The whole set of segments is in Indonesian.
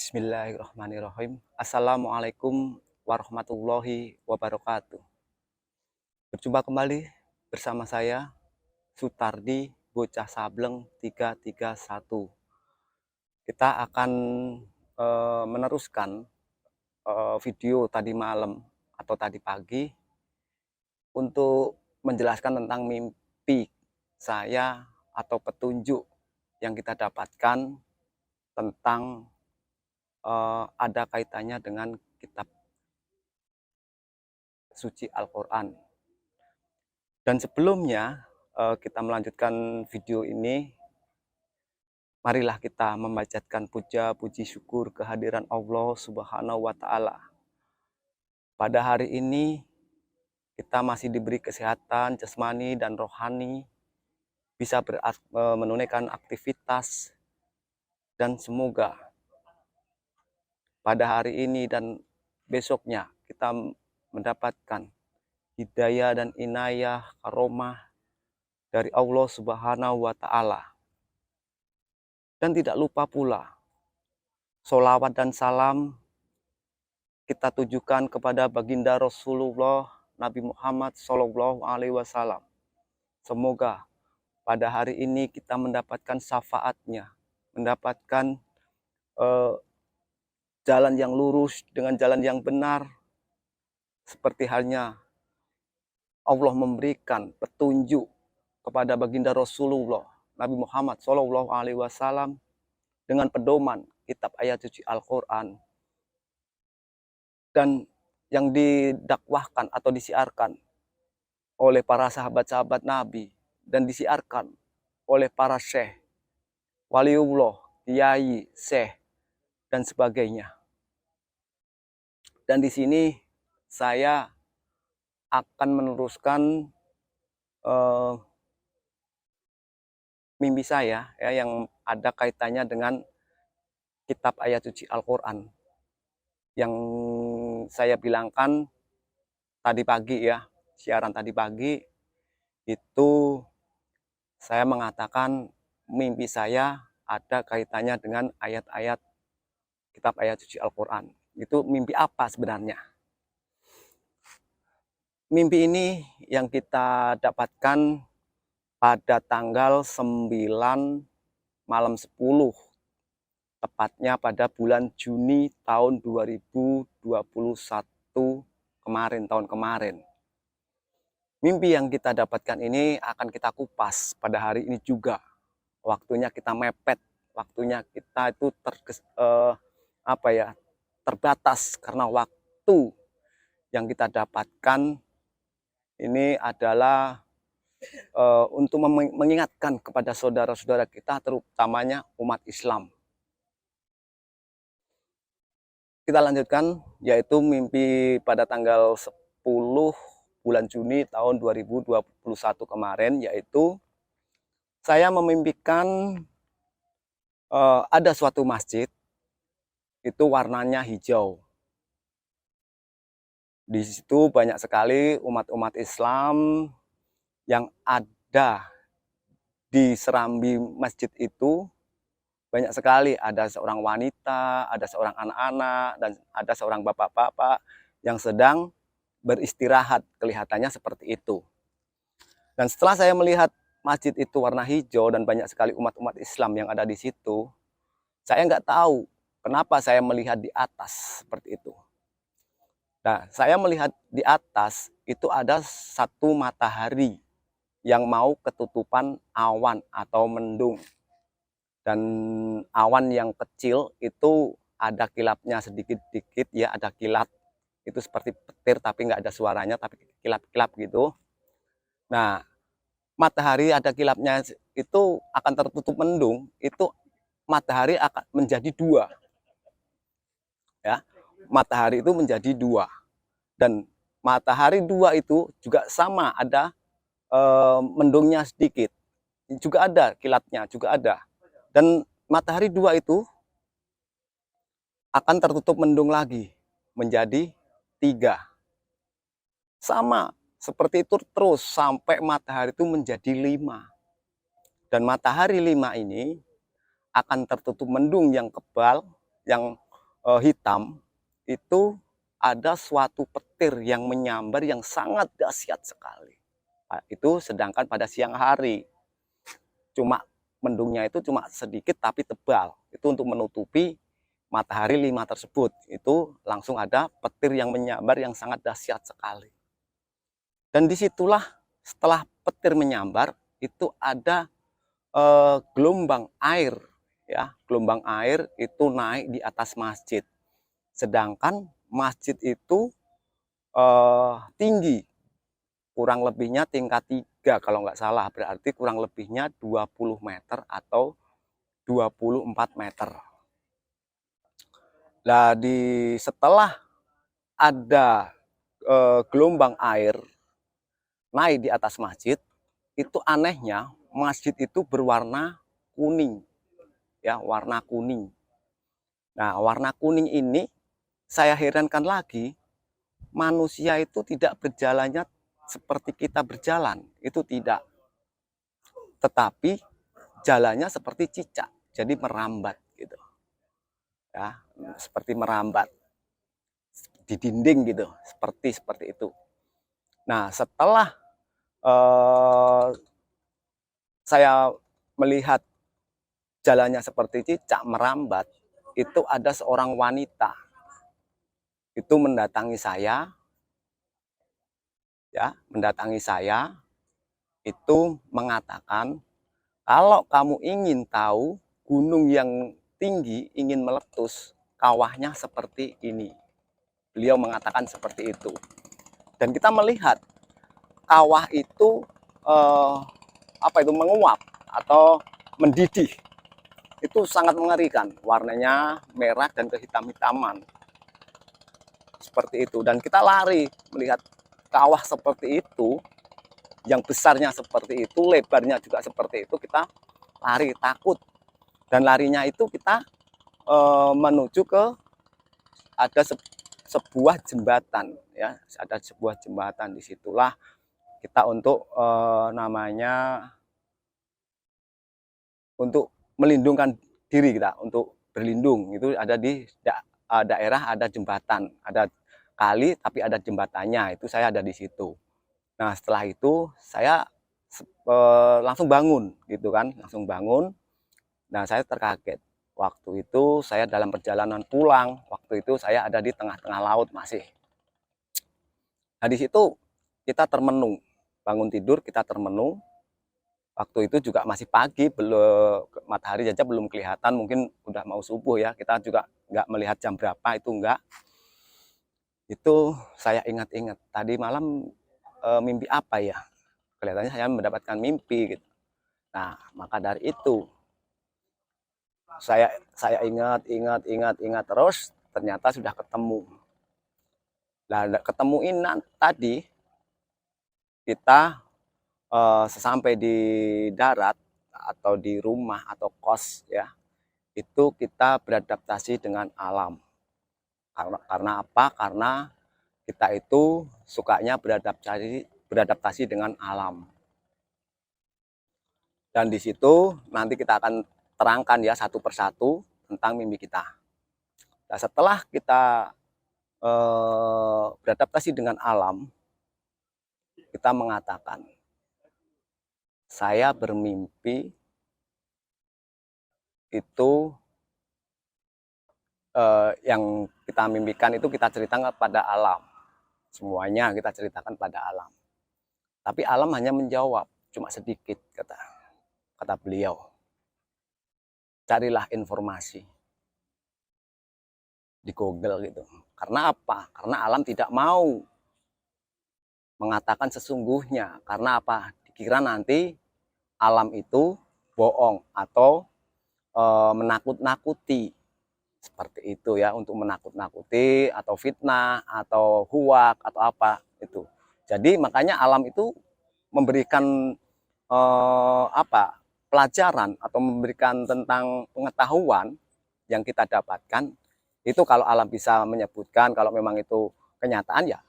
Bismillahirrahmanirrahim. Assalamualaikum warahmatullahi wabarakatuh. Berjumpa kembali bersama saya, Sutardi, Bocah Sableng 331. Kita akan meneruskan video tadi malam atau tadi pagi untuk menjelaskan tentang mimpi saya atau petunjuk yang kita dapatkan tentang ada kaitannya dengan kitab suci Al-Quran. Dan sebelumnya kita melanjutkan video ini, marilah kita memanjatkan puja puji syukur kehadiran Allah Subhanahu wa Ta'ala. Pada hari ini kita masih diberi kesehatan jasmani dan rohani, bisa menunaikan aktivitas, dan semoga pada hari ini dan besoknya kita mendapatkan hidayah dan inayah karomah dari Allah Subhanahu wa Ta'ala. Dan tidak lupa pula sholawat dan salam kita tujukan kepada baginda Rasulullah Nabi Muhammad SAW. Semoga pada hari ini kita mendapatkan syafaatnya, mendapatkan jalan yang lurus dengan jalan yang benar, seperti halnya Allah memberikan petunjuk kepada baginda Rasulullah Nabi Muhammad SAW dengan pedoman kitab ayat suci Al-Quran, dan yang didakwahkan atau disiarkan oleh para sahabat-sahabat Nabi dan disiarkan oleh para syekh, waliullah, kiai, syekh, dan sebagainya. Dan di sini saya akan meneruskan mimpi saya ya, yang ada kaitannya dengan kitab ayat suci Al-Quran yang saya bilangkan tadi pagi ya, siaran tadi pagi itu saya mengatakan mimpi saya ada kaitannya dengan ayat-ayat kitab ayat suci Al-Quran. Itu mimpi apa sebenarnya? Mimpi ini yang kita dapatkan pada tanggal 9 malam 10, tepatnya pada bulan Juni tahun 2021 tahun kemarin. Mimpi yang kita dapatkan ini akan kita kupas pada hari ini juga. Waktunya kita mepet, waktunya kita itu terbatas karena waktu yang kita dapatkan ini adalah untuk mengingatkan kepada saudara-saudara kita, terutamanya umat Islam. Kita lanjutkan, yaitu mimpi pada tanggal 10 bulan Juni tahun 2021 kemarin, yaitu saya memimpikan ada suatu masjid, itu warnanya hijau. Di situ banyak sekali umat-umat Islam yang ada di serambi masjid itu. Banyak sekali, ada seorang wanita, ada seorang anak-anak, dan ada seorang bapak-bapak yang sedang beristirahat, kelihatannya seperti itu. Dan setelah saya melihat masjid itu warna hijau dan banyak sekali umat-umat Islam yang ada di situ, saya nggak tahu kenapa saya melihat di atas seperti itu. Nah, saya melihat di atas itu ada satu matahari yang mau ketutupan awan atau mendung. Dan awan yang kecil itu ada kilapnya sedikit-sedikit ya, ada kilat. Itu seperti petir tapi nggak ada suaranya, tapi kilap-kilap gitu. Nah, matahari ada kilapnya itu akan tertutup mendung, itu matahari akan menjadi dua. Ya, matahari itu menjadi dua. Dan matahari dua itu juga sama, ada mendungnya sedikit. Juga ada kilatnya, juga ada. Dan matahari dua itu akan tertutup mendung lagi menjadi tiga. Sama seperti itu terus sampai matahari itu menjadi 5. Dan matahari 5 ini akan tertutup mendung yang kebal, yang hitam, itu ada suatu petir yang menyambar yang sangat dahsyat sekali. Nah, itu sedangkan pada siang hari cuma mendungnya itu cuma sedikit tapi tebal. Itu untuk menutupi matahari 5 tersebut. Itu langsung ada petir yang menyambar yang sangat dahsyat sekali. Dan disitulah setelah petir menyambar itu ada gelombang air, ya, gelombang air itu naik di atas masjid. Sedangkan masjid itu tinggi, kurang lebihnya tingkat 3 kalau nggak salah, berarti kurang lebihnya 20 meter atau 24 meter. Nah, setelah ada gelombang air naik di atas masjid, itu anehnya masjid itu berwarna kuning, ya, warna kuning. Nah, warna kuning ini saya herankan lagi, manusia itu tidak berjalannya seperti kita berjalan, itu tidak. Tetapi jalannya seperti cicak, jadi merambat gitu. Ya, seperti merambat di dinding gitu, seperti itu. Nah, setelah saya melihat jalannya seperti cicak merambat, itu ada seorang wanita itu mendatangi saya, ya, itu mengatakan, kalau kamu ingin tahu gunung yang tinggi ingin meletus, kawahnya seperti ini. Beliau mengatakan seperti itu. Dan kita melihat kawah itu menguap atau mendidih. Itu sangat mengerikan, warnanya merah dan kehitam-hitaman. Seperti itu. Dan kita lari melihat kawah seperti itu, yang besarnya seperti itu, lebarnya juga seperti itu, kita lari takut. Dan larinya itu kita menuju ke ada sebuah jembatan, ya, ada sebuah jembatan. Disitulah kita untuk untuk melindungkan diri kita, untuk berlindung. Itu ada di daerah ada jembatan, ada kali tapi ada jembatannya, itu saya ada di situ. Nah, setelah itu saya langsung bangun gitu kan, langsung bangun. Nah, saya terkaget. Waktu itu saya dalam perjalanan pulang, waktu itu saya ada di tengah-tengah laut masih. Nah, di situ kita termenung, bangun tidur kita termenung. Waktu itu juga masih pagi, belum matahari saja belum kelihatan, mungkin udah mau subuh ya. Kita juga nggak melihat jam berapa, itu enggak. Itu saya ingat-ingat tadi malam mimpi apa ya? Kelihatannya saya mendapatkan mimpi gitu. Nah, maka dari itu saya ingat terus, ternyata sudah ketemu. Nah, ketemu ini tadi kita sesampai di darat atau di rumah atau kos, ya, itu kita beradaptasi dengan alam. Karena apa? Karena kita itu sukanya beradaptasi dengan alam. Dan di situ nanti kita akan terangkan ya satu persatu tentang mimpi kita. Nah, setelah kita beradaptasi dengan alam, kita mengatakan, saya bermimpi itu yang kita mimpikan itu kita ceritakan pada alam. Semuanya kita ceritakan pada alam. Tapi alam hanya menjawab, cuma sedikit, kata beliau. Carilah informasi di Google gitu. Karena apa? Karena alam tidak mau mengatakan sesungguhnya. Karena apa? Dikira nanti alam itu bohong atau menakut-nakuti. Seperti itu ya, untuk menakut-nakuti atau fitnah atau huwak atau apa itu. Jadi makanya alam itu memberikan pelajaran atau memberikan tentang pengetahuan yang kita dapatkan. Itu kalau alam bisa menyebutkan, kalau memang itu kenyataan ya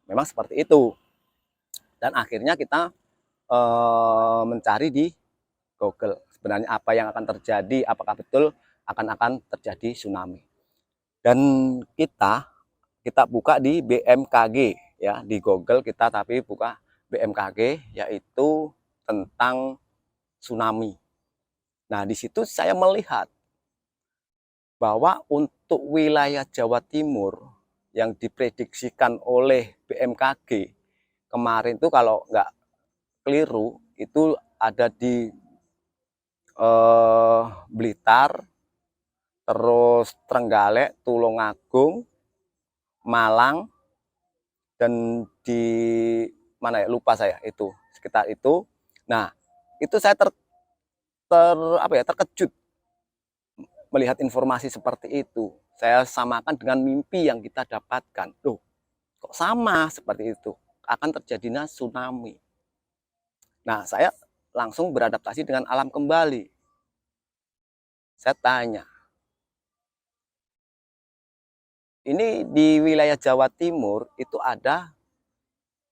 memang seperti itu. Dan akhirnya kita mencari di Google sebenarnya apa yang akan terjadi, apakah betul akan terjadi tsunami. Dan kita buka di BMKG ya, di Google kita tapi buka BMKG, yaitu tentang tsunami. Nah, di situ saya melihat bahwa untuk wilayah Jawa Timur yang diprediksikan oleh BMKG kemarin itu, kalau nggak keliru, itu ada di Blitar, terus Trenggalek, Tulungagung, Malang, dan di mana ya, lupa saya, itu sekitar itu. Nah, itu saya terkejut melihat informasi seperti itu. Saya samakan dengan mimpi yang kita dapatkan. Loh, kok sama seperti itu? Akan terjadinya tsunami. Nah, saya langsung beradaptasi dengan alam kembali. Saya tanya, ini di wilayah Jawa Timur itu ada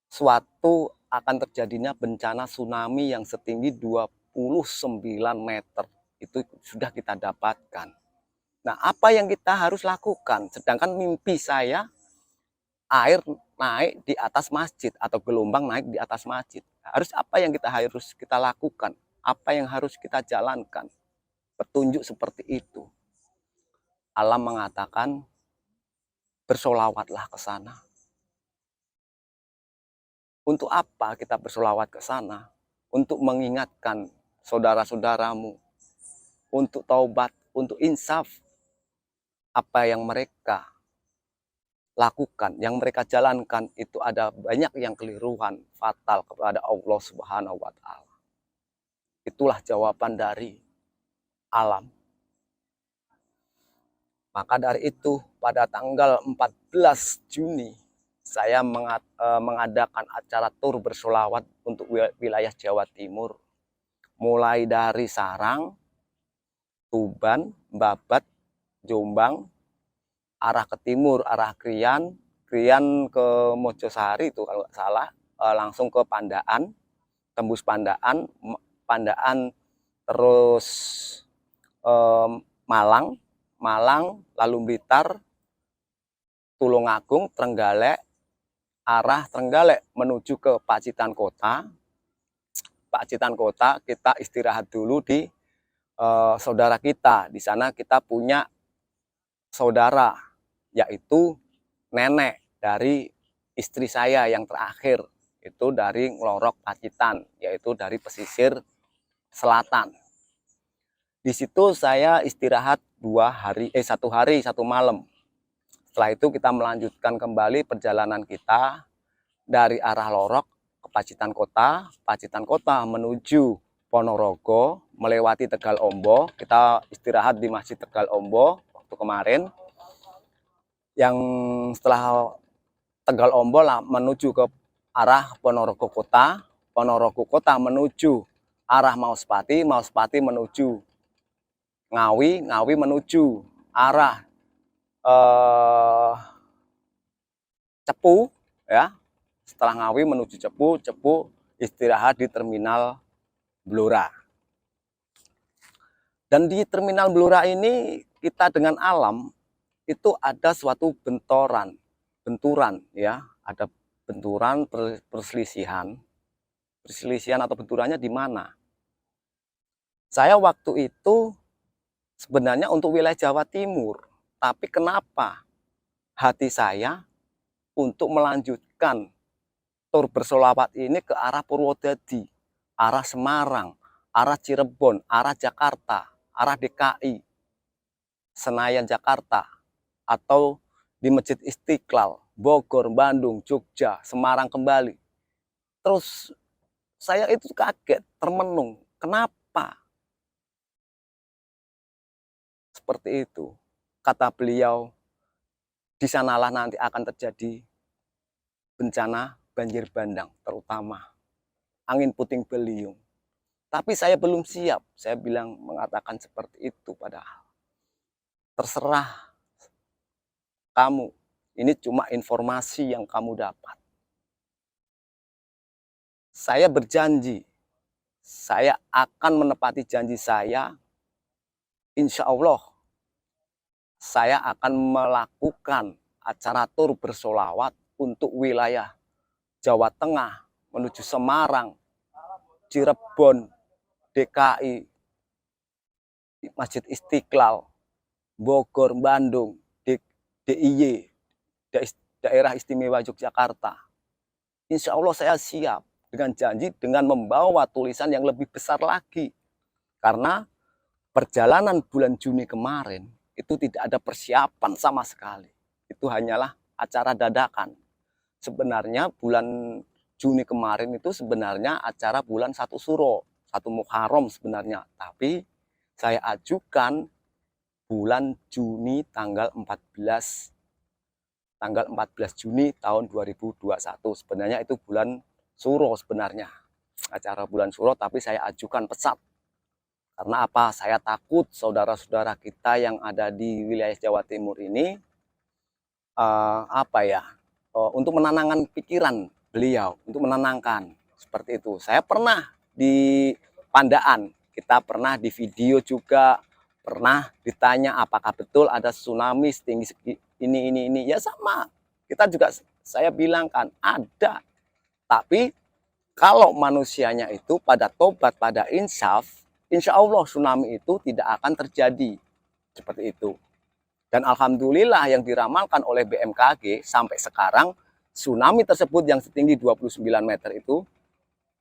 suatu akan terjadinya bencana tsunami yang setinggi 29 meter. Itu sudah kita dapatkan. Nah, apa yang kita harus lakukan? Sedangkan mimpi saya, air naik di atas masjid atau gelombang naik di atas masjid. Harus apa yang harus kita lakukan? Apa yang harus kita jalankan? Petunjuk seperti itu. Alam mengatakan, bersolawatlah ke sana. Untuk apa kita bersolawat ke sana? Untuk mengingatkan saudara-saudaramu, untuk taubat, untuk insaf. Apa yang mereka lakukan, yang mereka jalankan itu ada banyak yang keliruan, fatal kepada Allah Subhanahu wa Ta'ala. Itulah jawaban dari alam. Maka dari itu, pada tanggal 14 Juni saya mengadakan acara tur bersolawat untuk wilayah Jawa Timur, mulai dari Sarang, Tuban, Babat, Jombang, arah ke timur, arah Krian ke Mojosari itu kalau nggak salah, langsung ke Pandaan, tembus Pandaan terus Malang, lalu Blitar, Tulungagung, Trenggalek, arah Trenggalek menuju ke Pacitan Kota. Pacitan Kota kita istirahat dulu di saudara kita. Di sana kita punya saudara, yaitu nenek dari istri saya yang terakhir, itu dari Nglorok Pacitan, yaitu dari pesisir selatan. Di situ saya istirahat 1 hari 1 malam. Setelah itu kita melanjutkan kembali perjalanan kita dari arah Lorok ke Pacitan Kota menuju Ponorogo, melewati Tegal Ombo. Kita istirahat di Masjid Tegal Ombo waktu kemarin. Yang setelah Tegal Ombo menuju ke arah Ponorogo Kota menuju arah Mauspati menuju Ngawi menuju arah Cepu ya. Setelah Ngawi menuju Cepu istirahat di Terminal Blora. Dan di Terminal Blora ini kita dengan alam itu ada suatu benturan ya, ada benturan, perselisihan atau benturannya di mana? Saya waktu itu sebenarnya untuk wilayah Jawa Timur, tapi kenapa hati saya untuk melanjutkan tur bersolawat ini ke arah Purwodadi, arah Semarang, arah Cirebon, arah Jakarta, arah DKI, Senayan Jakarta, atau di Masjid Istiqlal, Bogor, Bandung, Jogja, Semarang kembali. Terus saya itu kaget, termenung. Kenapa? Seperti itu. Kata beliau, di sanalah nanti akan terjadi bencana banjir bandang, terutama angin puting beliung. Tapi saya belum siap. Saya mengatakan seperti itu, padahal terserah kamu. Ini cuma informasi yang kamu dapat. Saya berjanji, saya akan menepati janji saya. Insya Allah, saya akan melakukan acara tur bersolawat untuk wilayah Jawa Tengah menuju Semarang, Cirebon, DKI, Masjid Istiqlal, Bogor, Bandung, DIY, Daerah Istimewa Yogyakarta. Insya Allah saya siap dengan janji dengan membawa tulisan yang lebih besar lagi. Karena perjalanan bulan Juni kemarin itu tidak ada persiapan sama sekali. Itu hanyalah acara dadakan. Sebenarnya bulan Juni kemarin itu sebenarnya acara bulan 1 Suro, 1 Muharram sebenarnya. Tapi saya ajukan bulan Juni tanggal 14 Juni tahun 2021. Sebenarnya itu bulan Suro sebenarnya. Acara bulan Suro, tapi saya ajukan pesat. Karena apa? Saya takut saudara-saudara kita yang ada di wilayah Jawa Timur ini untuk menenangkan pikiran beliau, untuk menenangkan seperti itu. Saya pernah di Pandaan, kita pernah di video juga, pernah ditanya apakah betul ada tsunami setinggi ini. Ya sama, kita juga saya bilang kan ada. Tapi kalau manusianya itu pada tobat, pada insaf, insya Allah tsunami itu tidak akan terjadi seperti itu. Dan alhamdulillah yang diramalkan oleh BMKG sampai sekarang tsunami tersebut yang setinggi 29 meter itu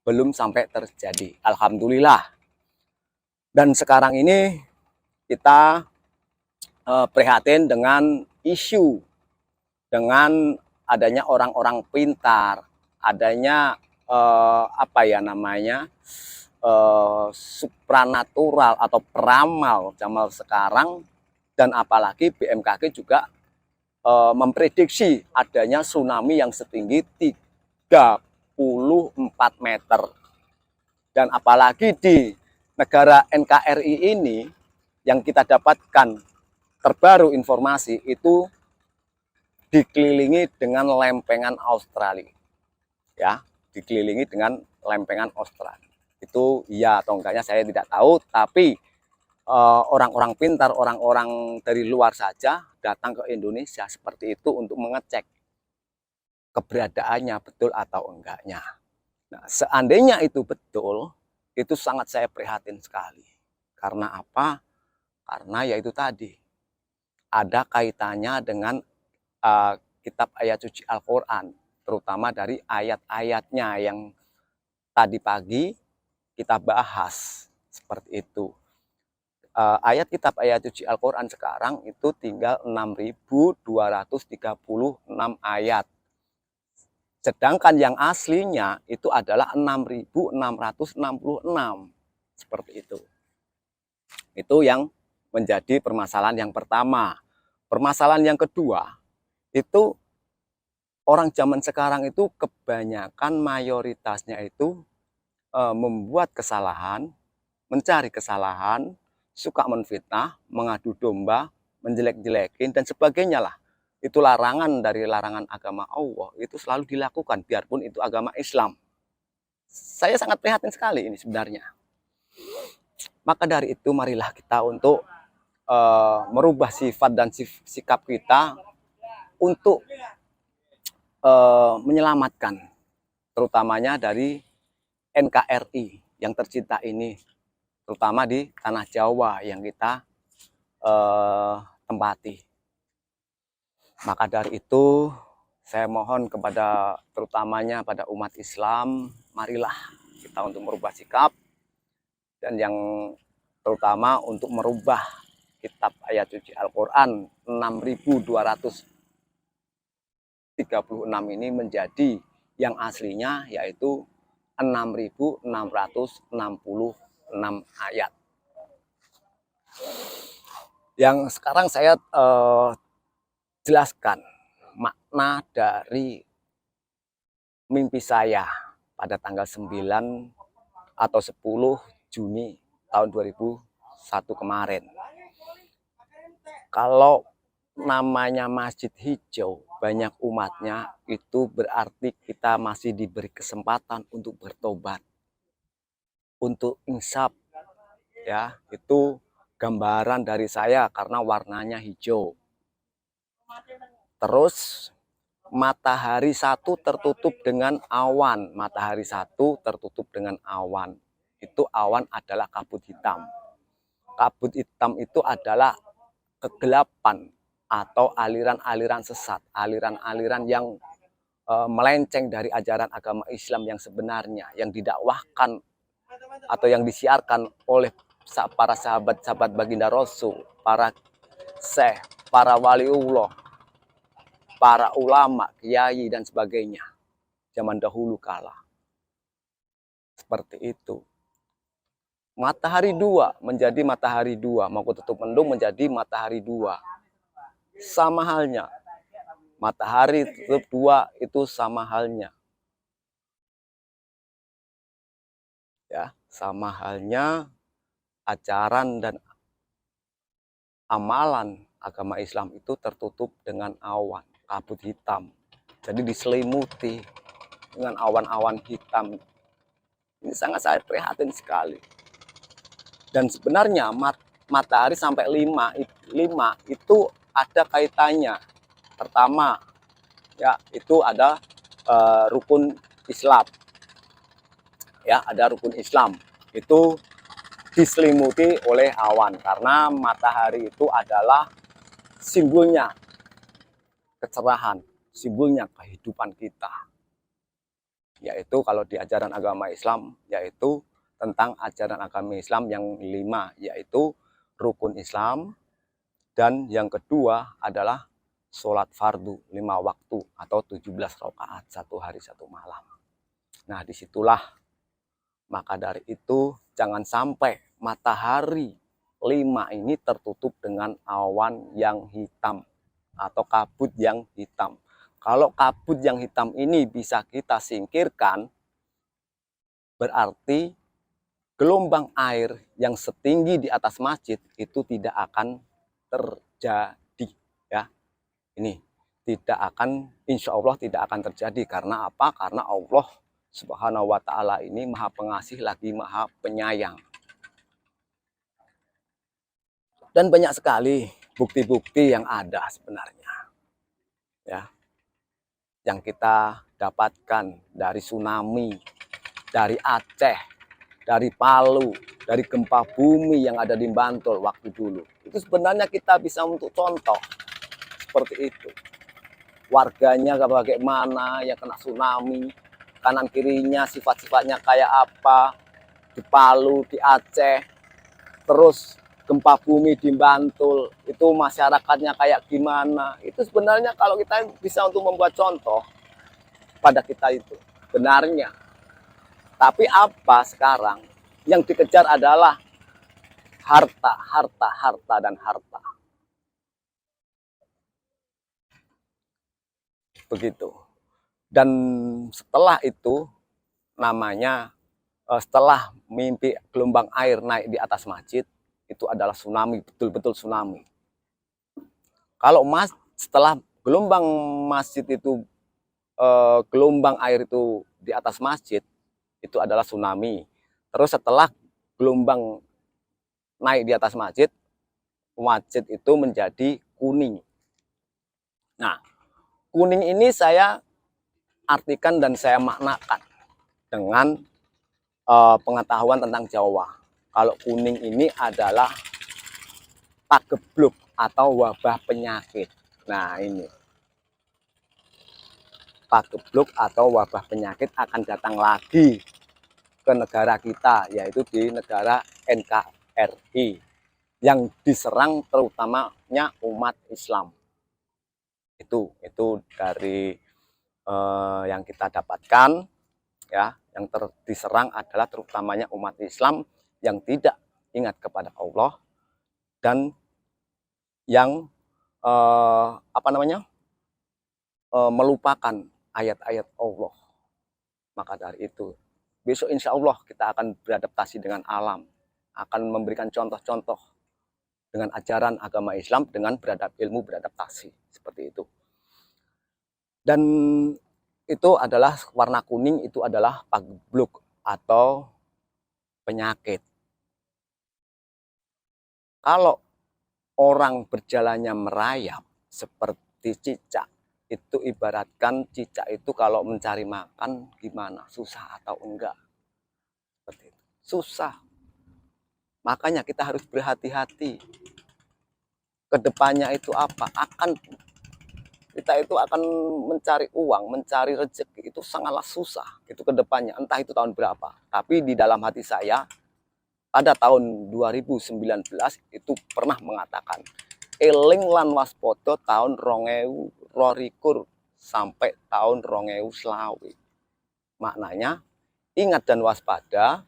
belum sampai terjadi. Alhamdulillah. Dan sekarang ini kita prihatin dengan isu dengan adanya orang-orang pintar, adanya supranatural atau peramal zaman sekarang. Dan apalagi BMKG juga memprediksi adanya tsunami yang setinggi 34 meter. Dan apalagi di negara NKRI ini yang kita dapatkan terbaru informasi itu dikelilingi dengan lempengan Australia. Ya, dikelilingi dengan lempengan Australia. Itu iya atau enggaknya saya tidak tahu, tapi orang-orang pintar, orang-orang dari luar saja datang ke Indonesia seperti itu untuk mengecek keberadaannya betul atau enggaknya. Nah, seandainya itu betul, itu sangat saya prihatin sekali. Karena apa? Karena yaitu tadi, ada kaitannya dengan kitab ayat suci Al-Quran, terutama dari ayat-ayatnya yang tadi pagi kita bahas, seperti itu. Ayat kitab ayat suci Al-Quran sekarang itu tinggal 6.236 ayat. Sedangkan yang aslinya itu adalah 6.666. Seperti itu. Itu yang menjadi permasalahan yang pertama. Permasalahan yang kedua, itu orang zaman sekarang itu kebanyakan mayoritasnya itu membuat kesalahan, mencari kesalahan, suka menfitnah, mengadu domba, menjelek-jelekin, dan sebagainya lah. Itu larangan dari larangan agama Allah, itu selalu dilakukan, biarpun itu agama Islam. Saya sangat prihatin sekali ini sebenarnya. Maka dari itu, marilah kita untuk merubah sifat dan sikap kita untuk menyelamatkan, terutamanya dari NKRI yang tercinta ini, terutama di tanah Jawa yang kita tempati. Maka dari itu saya mohon kepada terutamanya pada umat Islam, marilah kita untuk merubah sikap, dan yang terutama untuk merubah kitab ayat suci Al-Quran 6.236 ini menjadi yang aslinya, yaitu 6.666 ayat. Yang sekarang saya jelaskan makna dari mimpi saya pada tanggal 9 atau 10 Juni tahun 2001 kemarin. Kalau namanya Masjid Hijau, banyak umatnya, itu berarti kita masih diberi kesempatan untuk bertobat, untuk insaf, ya, itu gambaran dari saya karena warnanya hijau. Terus matahari satu tertutup dengan awan. Matahari satu tertutup dengan awan. Itu awan adalah kabut hitam. Kabut hitam itu adalah kegelapan atau aliran-aliran sesat, aliran-aliran yang melenceng dari ajaran agama Islam yang sebenarnya, yang didakwahkan atau yang disiarkan oleh para sahabat-sahabat baginda Rasul, para syekh, para waliullah, para ulama, kiai dan sebagainya zaman dahulu kala. Seperti itu. Matahari dua menjadi matahari dua, mau tutup mendung menjadi matahari dua. Sama halnya. Matahari tutup dua itu sama halnya. Ya, sama halnya ajaran dan amalan agama Islam itu tertutup dengan awan, kabut hitam. Jadi diselimuti dengan awan-awan hitam. Ini sangat saya prihatin sekali. Dan sebenarnya matahari sampai 5 itu ada kaitannya. Pertama, ya itu ada rukun Islam. Ya, ada rukun Islam. Itu diselimuti oleh awan karena matahari itu adalah simbolnya kecerahan, simbolnya kehidupan kita. Yaitu kalau di ajaran agama Islam, yaitu tentang ajaran agama Islam yang 5, yaitu rukun Islam, dan yang kedua adalah sholat fardu 5 waktu atau 17 rakaat 1 hari 1 malam. Nah, disitulah maka dari itu jangan sampai matahari 5 ini tertutup dengan awan yang hitam atau kabut yang hitam. Kalau kabut yang hitam ini bisa kita singkirkan, berarti gelombang air yang setinggi di atas masjid itu tidak akan terjadi. Ya, ini tidak akan, insya Allah tidak akan terjadi. Karena apa? Karena Allah Subhanahu wa Ta'ala ini Maha Pengasih lagi Maha Penyayang. Dan banyak sekali bukti-bukti yang ada sebenarnya. Ya, yang kita dapatkan dari tsunami, dari Aceh, dari Palu, dari gempa bumi yang ada di Bantul waktu dulu. Itu sebenarnya kita bisa untuk contoh seperti itu. Warganya bagaimana yang kena tsunami, kanan kirinya sifat-sifatnya kayak apa, di Palu, di Aceh, terus gempa bumi di Bantul, itu masyarakatnya kayak gimana. Itu sebenarnya kalau kita bisa untuk membuat contoh pada kita itu, benarnya. Tapi apa sekarang? Yang dikejar adalah harta, harta, harta, dan harta. Begitu. Dan setelah itu, namanya, setelah mimpi gelombang air naik di atas masjid, itu adalah tsunami, betul-betul tsunami. Kalau setelah gelombang masjid itu, gelombang air itu di atas masjid, itu adalah tsunami. Terus setelah gelombang naik di atas masjid, masjid itu menjadi kuning. Nah, kuning ini saya artikan dan saya maknakan dengan pengetahuan tentang Jawa. Kalau kuning ini adalah pagebluk atau wabah penyakit. Nah, ini pagebluk atau wabah penyakit akan datang lagi ke negara kita, yaitu di negara NKRI yang diserang terutamanya umat Islam. Itu dari yang kita dapatkan, ya, yang diserang adalah terutamanya umat Islam yang tidak ingat kepada Allah dan yang melupakan ayat-ayat Allah. Maka dari itu, besok insya Allah kita akan beradaptasi dengan alam, akan memberikan contoh-contoh dengan ajaran agama Islam dengan ilmu beradaptasi seperti itu. Dan itu adalah warna kuning, itu adalah pagebluk atau penyakit. Kalau orang berjalannya merayap seperti cicak, itu ibaratkan cicak itu kalau mencari makan gimana, susah atau enggak? Seperti itu. Susah. Makanya kita harus berhati-hati. Kedepannya itu apa? Kita itu akan mencari uang, mencari rezeki itu sangatlah susah. Itu kedepannya, entah itu tahun berapa. Tapi di dalam hati saya, pada tahun 2019 itu pernah mengatakan, eling lan waspada tahun 2022 sampai tahun 2020. Maknanya, ingat dan waspada,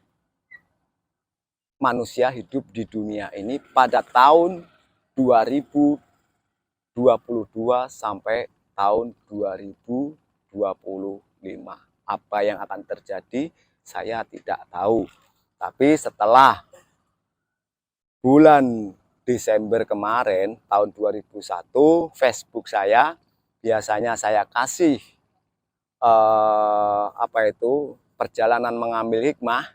manusia hidup di dunia ini pada tahun 2022 sampai tahun 2025. Apa yang akan terjadi saya tidak tahu. Tapi setelah bulan Desember kemarin tahun 2001, Facebook saya biasanya saya kasih perjalanan mengambil hikmah,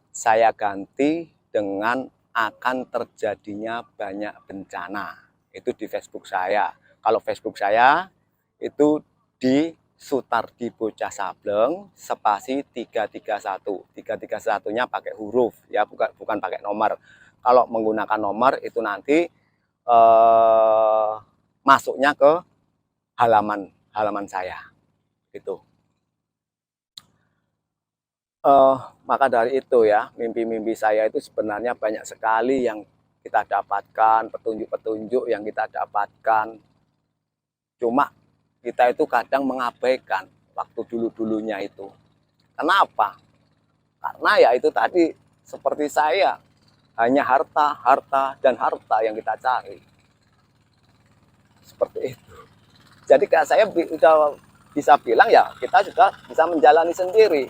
saya ganti dengan akan terjadinya banyak bencana. Itu di Facebook saya. Kalau Facebook saya itu di Sutardi Bocah Sableng spasi 331. 331-nya pakai huruf ya, bukan pakai nomor. Kalau menggunakan nomor itu nanti masuknya ke halaman saya. Gitu. Maka dari itu ya, mimpi-mimpi saya itu sebenarnya banyak sekali yang kita dapatkan, petunjuk-petunjuk yang kita dapatkan. Cuma kita itu kadang mengabaikan waktu dulu-dulunya itu. Kenapa? Karena ya itu tadi, seperti saya, hanya harta, harta, dan harta yang kita cari. Seperti itu. Jadi kayak saya sudah bisa bilang ya, kita juga bisa menjalani sendiri.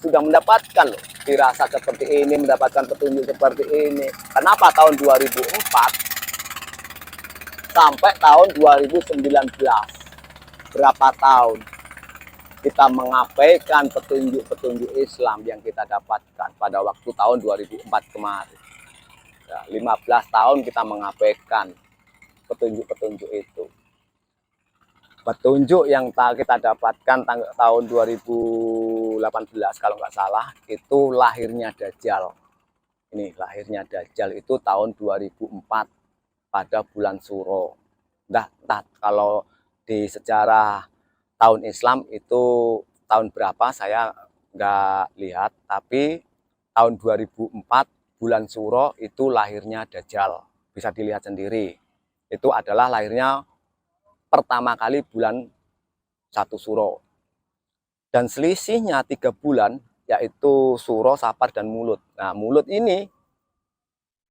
Sudah mendapatkan loh, firasat seperti ini, mendapatkan petunjuk seperti ini. Kenapa tahun 2004 sampai tahun 2019? Berapa tahun kita mengabaikan petunjuk-petunjuk Islam yang kita dapatkan pada waktu tahun 2004 kemarin. Ya, 15 tahun kita mengabaikan petunjuk-petunjuk itu. Petunjuk yang kita dapatkan tahun 2018 kalau nggak salah, itu lahirnya Dajjal. Ini lahirnya Dajjal itu tahun 2004 pada bulan Suro. Nah, kalau di sejarah tahun Islam itu tahun berapa saya nggak lihat, tapi tahun 2004 bulan Suro itu lahirnya Dajjal. Bisa dilihat sendiri. Itu adalah lahirnya pertama kali bulan 1 Suro. Dan selisihnya 3 bulan, yaitu Suro, Safar, dan Mulut. Nah, Mulut ini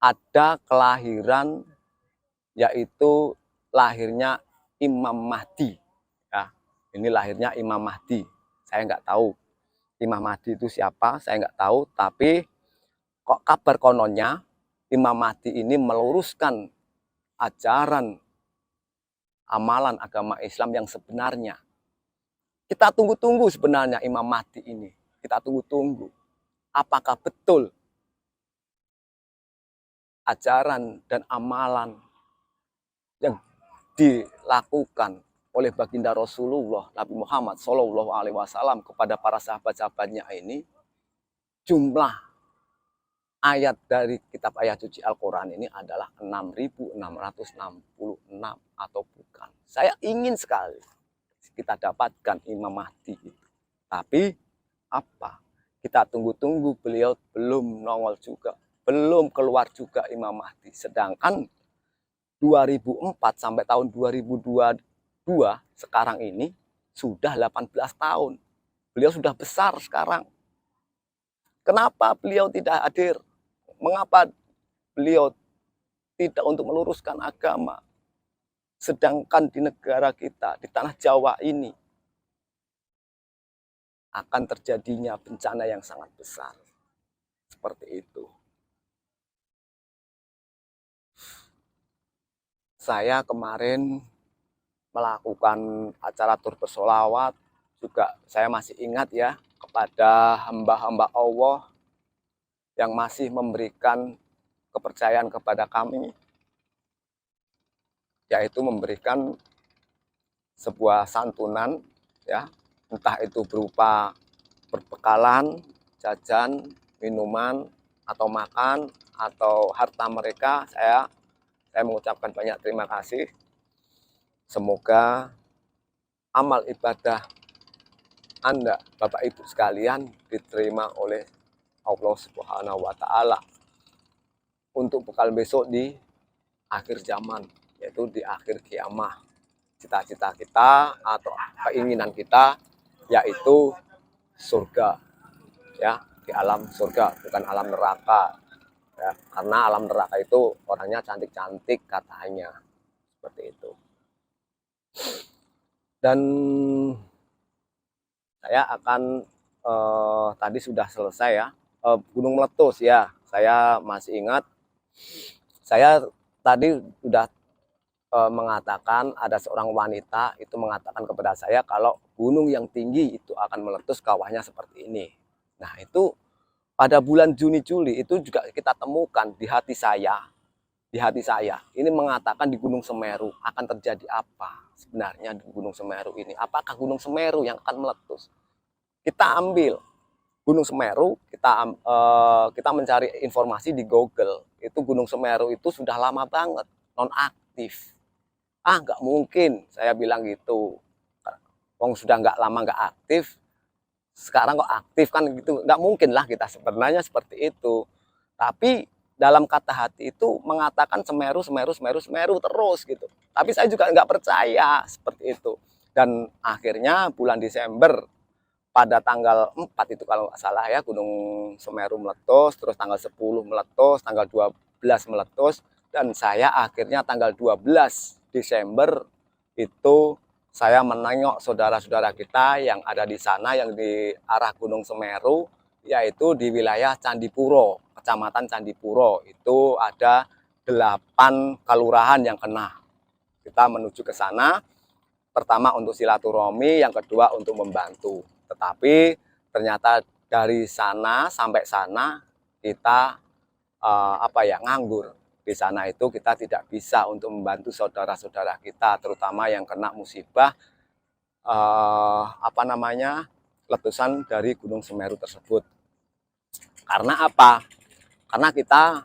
ada kelahiran, yaitu lahirnya Imam Mahdi. Ya, ini lahirnya Imam Mahdi. Saya nggak tahu Imam Mahdi itu siapa, saya nggak tahu. Tapi kok kabar kononnya Imam Mahdi ini meluruskan ajaran amalan agama Islam yang sebenarnya. Kita tunggu-tunggu sebenarnya Imam Mahdi ini. Kita tunggu-tunggu. Apakah betul ajaran dan amalan yang dilakukan oleh baginda Rasulullah Nabi Muhammad SAW kepada para sahabat-sahabatnya ini, jumlah ayat dari kitab ayat suci Al-Quran ini adalah 6.666 atau bukan. Saya ingin sekali kita dapatkan Imam Mahdi itu. Tapi apa? Kita tunggu-tunggu, beliau belum nongol juga. Belum keluar juga Imam Mahdi. Sedangkan 2004 sampai tahun 2022 sekarang ini sudah 18 tahun. Beliau sudah besar sekarang. Kenapa beliau tidak hadir? Mengapa beliau tidak untuk meluruskan agama? Sedangkan di negara kita, di tanah Jawa ini, akan terjadinya bencana yang sangat besar. Seperti itu. Saya kemarin melakukan acara tur bersolawat, juga saya masih ingat ya, kepada hamba-hamba Allah yang masih memberikan kepercayaan kepada kami, yaitu memberikan sebuah santunan, ya, entah itu berupa perbekalan, jajan, minuman, atau makan, atau harta mereka. Saya mengucapkan banyak terima kasih. Semoga amal ibadah Anda, Bapak Ibu sekalian, diterima oleh Allah Subhanahu wa Ta'ala untuk bekal besok di akhir zaman, yaitu di akhir kiamah. Cita-cita kita atau keinginan kita yaitu surga, ya, di alam surga, bukan alam neraka, ya, karena alam neraka itu orangnya cantik-cantik katanya, seperti itu. Dan saya akan tadi sudah selesai, ya, gunung meletus, ya, saya masih ingat. Saya tadi sudah mengatakan ada seorang wanita itu mengatakan kepada saya kalau gunung yang tinggi itu akan meletus, kawahnya seperti ini. Nah, itu pada bulan Juni Juli itu juga kita temukan di hati saya. Di hati saya ini mengatakan di Gunung Semeru akan terjadi apa sebenarnya di Gunung Semeru ini? Apakah Gunung Semeru yang akan meletus? Kita ambil Gunung Semeru, kita mencari informasi di Google. Itu Gunung Semeru itu sudah lama banget nonaktif. Nggak mungkin, saya bilang gitu. Wong sudah nggak lama nggak aktif, sekarang kok aktif kan gitu. Nggak mungkin lah kita sebenarnya seperti itu. Tapi dalam kata hati itu mengatakan Semeru, Semeru, Semeru, Semeru terus gitu. Tapi saya juga nggak percaya seperti itu. Dan akhirnya bulan Desember pada tanggal 4 itu kalau nggak salah, ya, Gunung Semeru meletus, terus tanggal 10 meletus, tanggal 12 meletus, dan saya akhirnya tanggal 12 Desember itu saya menengok saudara-saudara kita yang ada di sana, yang di arah Gunung Semeru, yaitu di wilayah Candipuro, Kecamatan Candipuro. Itu ada 8 kelurahan yang kena. Kita menuju ke sana, pertama untuk silaturahmi, yang kedua untuk membantu. Tetapi ternyata dari sana sampai sana kita nganggur. Di sana itu kita tidak bisa untuk membantu saudara-saudara kita, terutama yang kena musibah letusan dari Gunung Semeru tersebut. Karena apa? Karena kita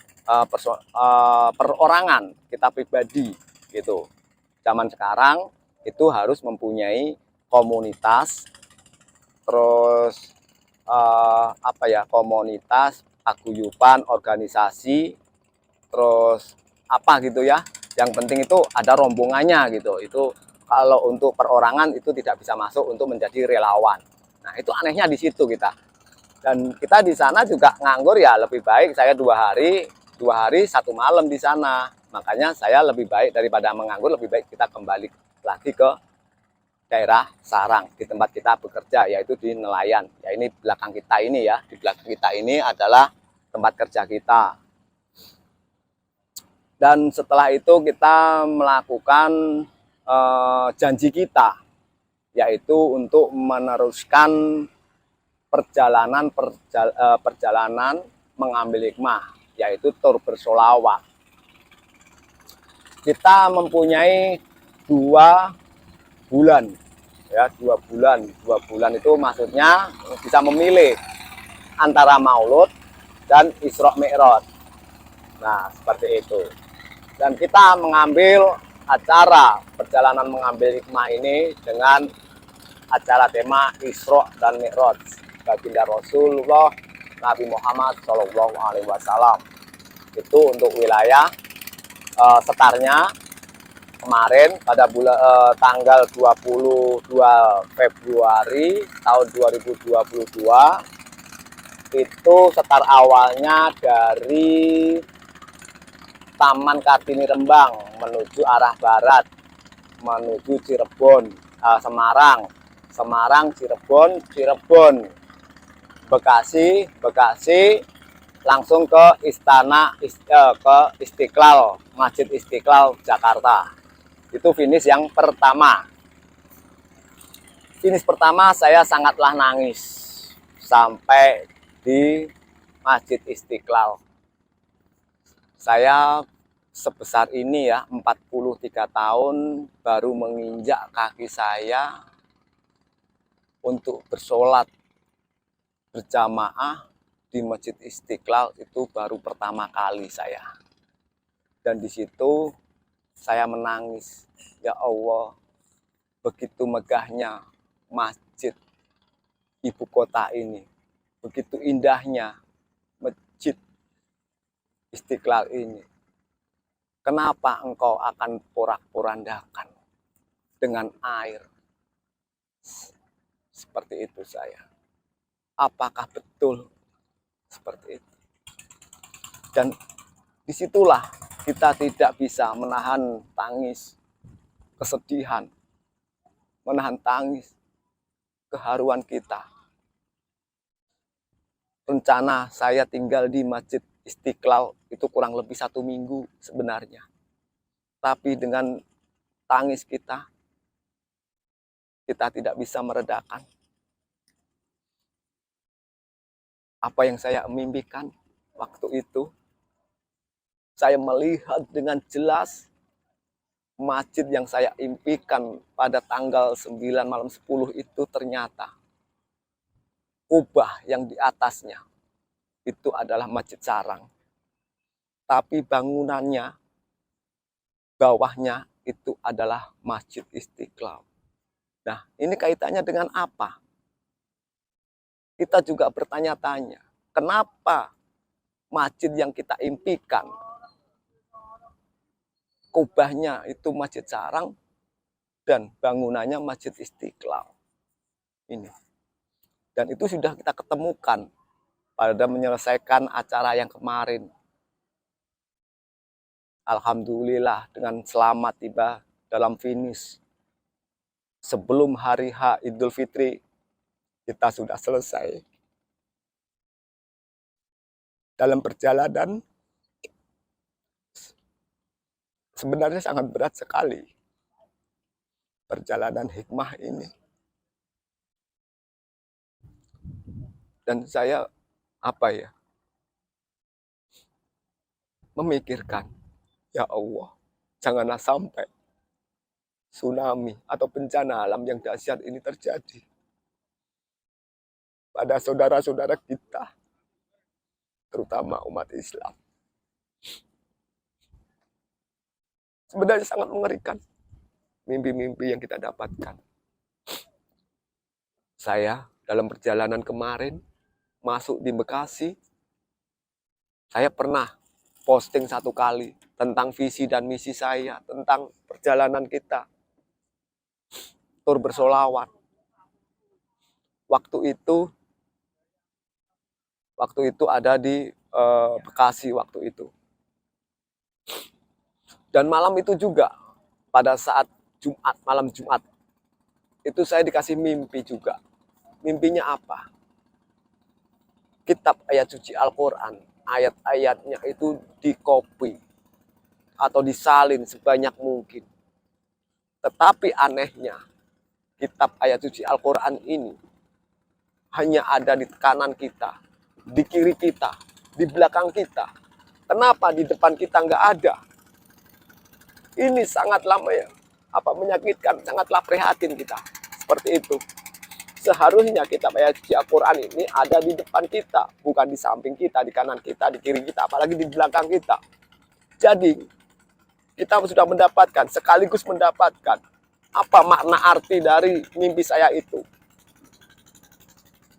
perorangan, kita pribadi gitu. Zaman sekarang itu harus mempunyai komunitas, terus komunitas, paguyuban, organisasi, terus gitu, ya. Yang penting itu ada rombongannya gitu. Itu kalau untuk perorangan itu tidak bisa masuk untuk menjadi relawan. Nah, itu anehnya di situ kita. Dan kita di sana juga nganggur, ya, lebih baik saya 2 hari 1 malam di sana. Makanya saya lebih baik daripada menganggur, lebih baik kita kembali lagi ke daerah sarang, di tempat kita bekerja, yaitu di nelayan. Ya, ini belakang kita ini, ya. Di belakang kita ini adalah tempat kerja kita. Dan setelah itu kita melakukan janji kita, yaitu untuk meneruskan perjalanan mengambil hikmah, yaitu tur bersolawat. Kita mempunyai 2 bulan, ya, 2 bulan. 2 bulan itu maksudnya bisa memilih antara Maulud dan Isra Mi'raj. Nah, seperti itu. Dan kita mengambil acara perjalanan mengambil hikmah ini dengan acara tema Isra dan Mi'raj baginda Rasulullah Nabi Muhammad SAW. Itu untuk wilayah setarnya kemarin pada tanggal 22 Februari tahun 2022. Itu setar awalnya dari Taman Kartini Rembang menuju arah barat, menuju Cirebon, Semarang, Cirebon, Bekasi, langsung ke ke Istiqlal, Masjid Istiqlal Jakarta. Itu finish yang pertama. Finish pertama saya sangatlah nangis sampai di Masjid Istiqlal. Saya sebesar ini ya, 43 tahun baru menginjak kaki saya untuk bersolat berjamaah di Masjid Istiqlal itu baru pertama kali saya. Dan di situ saya menangis. Ya Allah, begitu megahnya masjid ibu kota ini. Begitu indahnya Masjid Istiqlal ini. Kenapa engkau akan porak-porandakan dengan air? Seperti itu saya. Apakah betul seperti itu? Dan disitulah kita tidak bisa menahan tangis, kesedihan, menahan tangis, keharuan kita. Rencana saya tinggal di Masjid Istiqlal itu kurang lebih 1 minggu sebenarnya. Tapi dengan tangis kita tidak bisa meredakan. Apa yang saya mimpikan waktu itu, saya melihat dengan jelas masjid yang saya impikan pada tanggal 9 malam 10 itu ternyata kubah yang di atasnya itu adalah masjid sarang. Tapi bangunannya, bawahnya itu adalah Masjid Istiqlal. Nah, ini kaitannya dengan apa? Kita juga bertanya-tanya, kenapa masjid yang kita impikan, kubahnya itu masjid sarang, dan bangunannya Masjid Istiqlal. Ini. Dan itu sudah kita ketemukan pada menyelesaikan acara yang kemarin. Alhamdulillah dengan selamat tiba dalam finish. Sebelum hari H Idul Fitri, kita sudah selesai. Dalam perjalanan, sebenarnya sangat berat sekali. Perjalanan hikmah ini. Dan saya, memikirkan, ya Allah, janganlah sampai tsunami atau bencana alam yang dahsyat ini terjadi pada saudara-saudara kita, terutama umat Islam. Sebenarnya sangat mengerikan mimpi-mimpi yang kita dapatkan. Saya dalam perjalanan kemarin masuk di Bekasi, saya pernah posting 1 kali tentang visi dan misi saya, tentang perjalanan kita tur bersolawat. Waktu itu ada di Bekasi waktu itu. Dan malam itu juga, pada saat Jumat, malam Jumat, itu saya dikasih mimpi juga. Mimpinya apa? Kitab ayat suci Al-Quran, ayat-ayatnya itu dikopi atau disalin sebanyak mungkin. Tetapi anehnya, kitab ayat suci Al-Quran ini hanya ada di kanan kita, di kiri kita, di belakang kita. Kenapa di depan kita nggak ada? Ini sangatlah menyakitkan, sangatlah prihatin kita. Seperti itu. Seharusnya kitab ayat suci Al-Quran ini ada di depan kita, bukan di samping kita, di kanan kita, di kiri kita, apalagi di belakang kita. Jadi, kita sudah mendapatkan, sekaligus mendapatkan apa makna arti dari mimpi saya itu.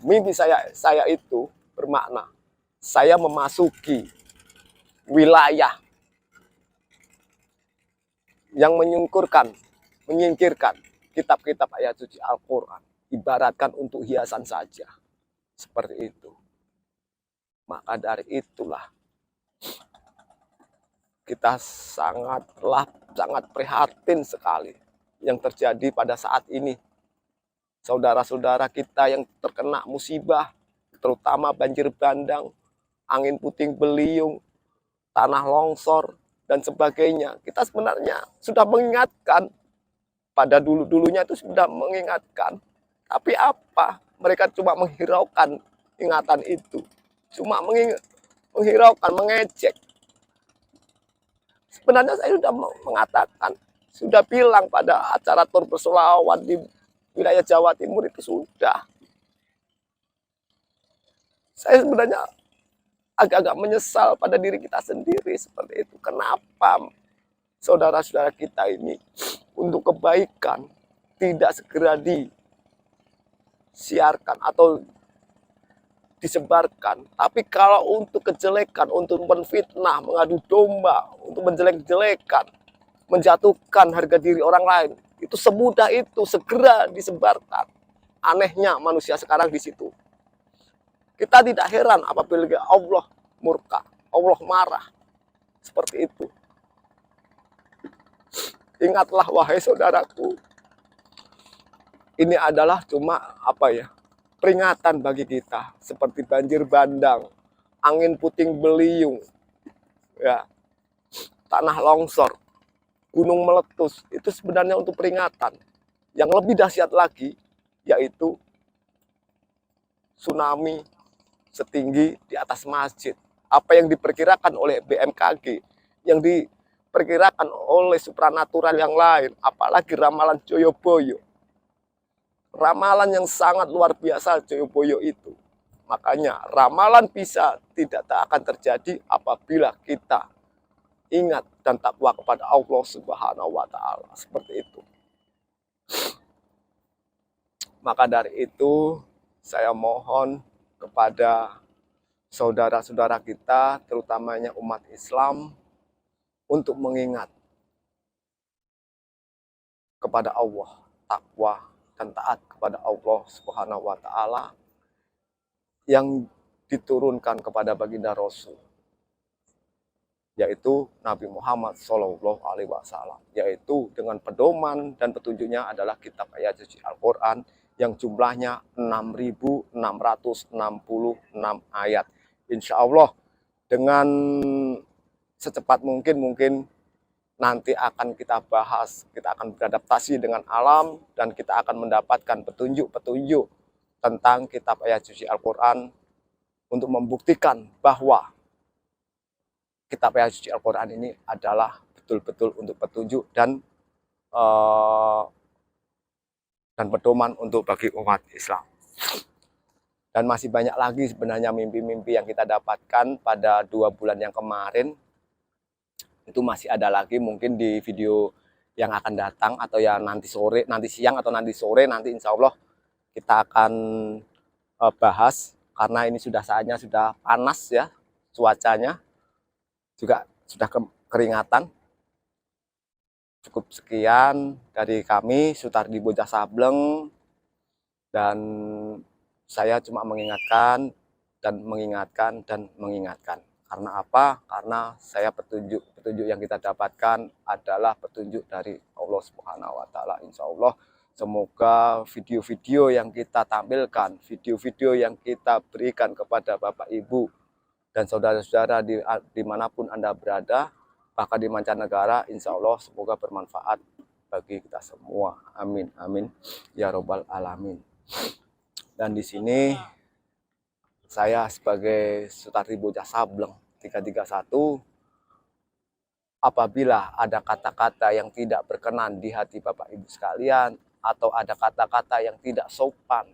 Mimpi saya itu bermakna saya memasuki wilayah yang menyingkirkan kitab-kitab ayat suci Al-Quran. Ibaratkan untuk hiasan saja. Seperti itu. Maka dari itulah kita sangat prihatin sekali yang terjadi pada saat ini. Saudara-saudara kita yang terkena musibah, terutama banjir bandang, angin puting beliung, tanah longsor, dan sebagainya. Kita sebenarnya sudah mengingatkan, pada dulunya itu sudah mengingatkan. Tapi apa? Mereka cuma menghiraukan ingatan itu. Cuma menghiraukan, mengejek. Sebenarnya saya sudah mengatakan, sudah bilang pada acara tur bersolawat di wilayah Jawa Timur itu sudah. Saya sebenarnya agak-agak menyesal pada diri kita sendiri seperti itu. Kenapa saudara-saudara kita ini untuk kebaikan tidak segera disiarkan atau disebarkan. Tapi kalau untuk kejelekan, untuk menfitnah, mengadu domba, untuk menjelek-jelekan, menjatuhkan harga diri orang lain, itu semudah itu segera disebarkan. Anehnya manusia sekarang di situ. Kita tidak heran apabila Allah murka, Allah marah. Seperti itu. Ingatlah wahai saudaraku, ini adalah cuma peringatan bagi kita, seperti banjir bandang, angin puting beliung, ya, tanah longsor, gunung meletus, itu sebenarnya untuk peringatan. Yang lebih dahsyat lagi yaitu tsunami setinggi di atas masjid. Apa yang diperkirakan oleh BMKG, yang diperkirakan oleh supranatural yang lain, apalagi ramalan Joyoboyo. Ramalan yang sangat luar biasa Joyoboyo itu. Makanya ramalan bisa tidak akan terjadi apabila kita ingat dan takwa kepada Allah Subhanahu wa Ta'ala. Seperti itu. Maka dari itu saya mohon kepada saudara-saudara kita, terutamanya umat Islam, untuk mengingat kepada Allah, takwa dan taat kepada Allah Subhanahu wa Ta'ala yang diturunkan kepada baginda Rasul, yaitu Nabi Muhammad Shallallahu Alaihi Wasallam, yaitu dengan pedoman dan petunjuknya adalah kitab ayat suci Al-Quran yang jumlahnya 6.666 ayat. Insya Allah dengan secepat mungkin nanti akan kita bahas, kita akan beradaptasi dengan alam dan kita akan mendapatkan petunjuk-petunjuk tentang kitab ayat suci Al-Quran untuk membuktikan bahwa kitab ayat suci Al-Quran ini adalah betul-betul untuk petunjuk dan pedoman untuk bagi umat Islam. Dan masih banyak lagi sebenarnya mimpi-mimpi yang kita dapatkan pada 2 bulan yang kemarin. Itu masih ada lagi mungkin di video yang akan datang atau ya nanti sore, nanti siang atau nanti sore, nanti insya Allah kita akan bahas. Karena ini sudah saatnya, sudah panas ya cuacanya, juga sudah keringatan. Cukup sekian dari kami, Sutardi Bocah Sableng, dan saya cuma mengingatkan. Karena apa? Karena saya petunjuk yang kita dapatkan adalah petunjuk dari Allah Subhanahu wa Ta'ala. Insya Allah semoga video-video yang kita tampilkan, video-video yang kita berikan kepada Bapak Ibu dan saudara-saudara dimanapun Anda berada, bahkan di mancanegara, insya Allah semoga bermanfaat bagi kita semua. Amin, amin, ya robbal alamin. Dan di sini saya sebagai Sutardi Bocah Sableng 331, apabila ada kata-kata yang tidak berkenan di hati Bapak Ibu sekalian, atau ada kata-kata yang tidak sopan,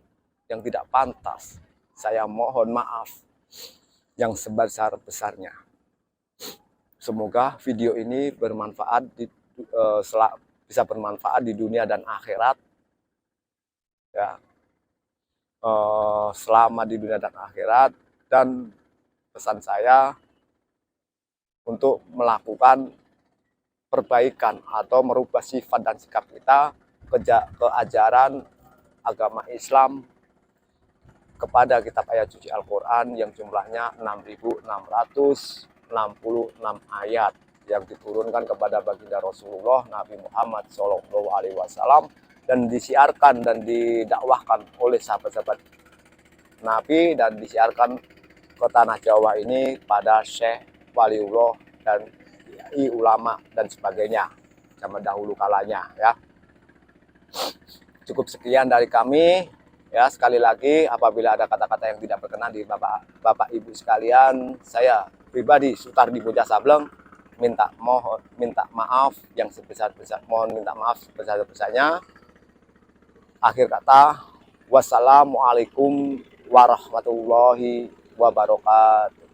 yang tidak pantas, saya mohon maaf yang sebesar-besarnya. Semoga video ini bermanfaat bisa bermanfaat di dunia dan akhirat. Ya. Selama di dunia dan akhirat, dan pesan saya untuk melakukan perbaikan atau merubah sifat dan sikap kita ke ajaran agama Islam kepada kitab ayat suci Al-Quran yang jumlahnya 6.666 ayat yang diturunkan kepada baginda Rasulullah Nabi Muhammad Shallallahu Alaihi Wasallam dan disiarkan dan didakwahkan oleh sahabat-sahabat Nabi dan disiarkan ke tanah Jawa ini pada Syekh Waliullah dan ulama dan sebagainya zaman dahulu kalanya ya. Cukup sekian dari kami ya. Sekali lagi apabila ada kata-kata yang tidak berkenan di Bapak Ibu sekalian, saya pribadi Sutardi Bocah Sableng minta maaf yang mohon minta maaf sebesar-besarnya. Akhir kata, wassalamualaikum warahmatullahi wabarakatuh.